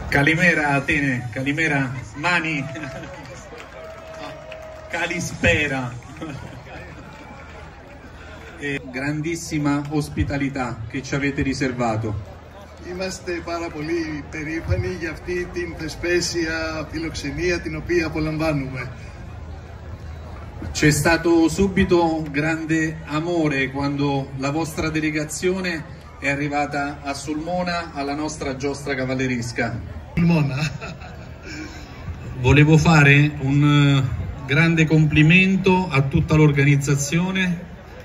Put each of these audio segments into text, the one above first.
Calimera Atene, Calimera Mani, Calispera. E grandissima ospitalità che ci avete riservato. Είμαστε πάρα πολύ περήφανοι για αυτή την θεσπέσια φιλοξενία την οποία απολαμβάνουμε. C'è stato subito grande amore quando la vostra delegazione è arrivata a Sulmona alla nostra giostra cavalleresca. Volevo fare un grande complimento a tutta l'organizzazione,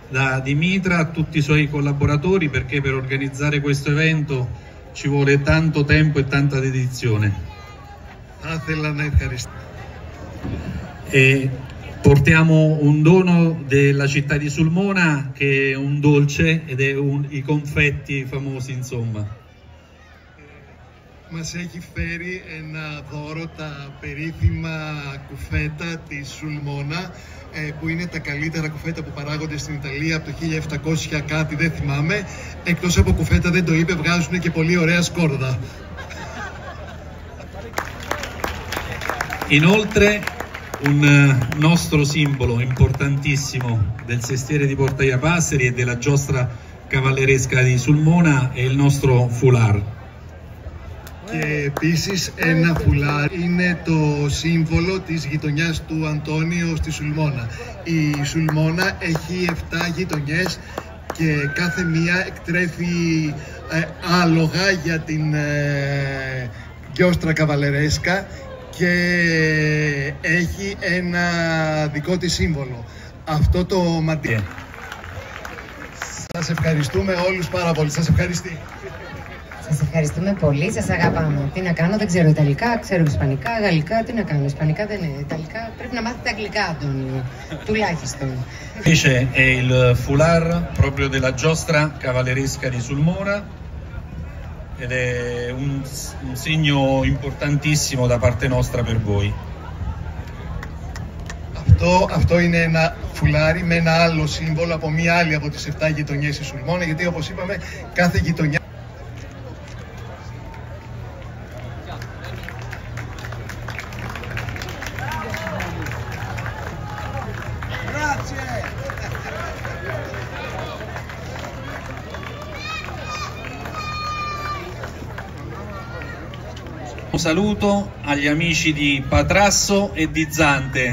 da Dimitra a tutti i suoi collaboratori, perché per organizzare questo evento ci vuole tanto tempo e tanta dedizione. E portiamo un dono della città di Sulmona, che è un dolce ed è i confetti famosi, insomma. Μας έχει φέρει ένα δώρο, τα περίφημα κουφέτα της Σουλμόνα, που είναι τα καλύτερα κουφέτα που παράγονται στην Ιταλία από το 1700 κάτι, δεν θυμάμαι. Εκτός από κουφέτα, δεν το είπε, βγάζουν και πολύ ωραία σκόρδα. Inoltre un nostro simbolo importantissimo del sestiere di Portaia Passeri e della giostra cavalleresca di Sulmona è il nostro foulard. Και επίσης ένα φουλάρι είναι το σύμβολο της γειτονιάς του Αντώνιο στη Σουλμόνα. Η Σουλμόνα έχει 7 γειτονιές και κάθε μία εκτρέφει άλογα για την γιόστρα καβαλερέσκα και έχει ένα δικό της σύμβολο. Αυτό το μαντί. Σας ευχαριστούμε όλους πάρα πολύ. Σας ευχαριστώ. Σας ευχαριστούμε πολύ, σας αγαπάμε. Τι να κάνω, δεν ξέρω Ιταλικά, ξέρω Ισπανικά, Γαλλικά, τι να κάνω. Ισπανικά δεν είναι. Ιταλικά πρέπει να μάθετε Αγγλικά, Αντώνιο. Τουλάχιστον. Invece è il foulard proprio della giostra cavalleresca di Sulmona ed è un segno importantissimo da parte nostra per voi. Αυτό είναι ένα φουλάρι με ένα άλλο σύμβολο από μία άλλη από τις 7 γειτονιές της Σουλμόνα, γιατί όπως είπαμε κάθε γειτονιά. Un saluto agli amici di Patrasso e di Zante,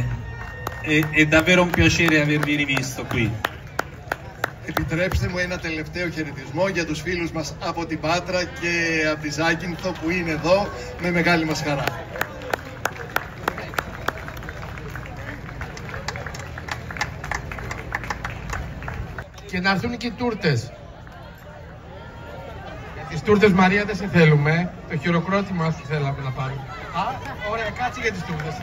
è davvero un piacere avervi rivisto qui. Επιτρέψτε μου ένα τελευταίο χαιρετισμό για τους φίλους μας από την Πάτρα και από τη Ζάκυνθο που είναι εδώ με μεγάλη μας χαρά. Και να έρθουν και οι τούρτες. Τις τούρτες, Μαρία, δεν σε θέλουμε. Το χειροκρότημα σου θέλαμε να πάρουμε. Α, ωραία, κάτσε για τις τούρτες.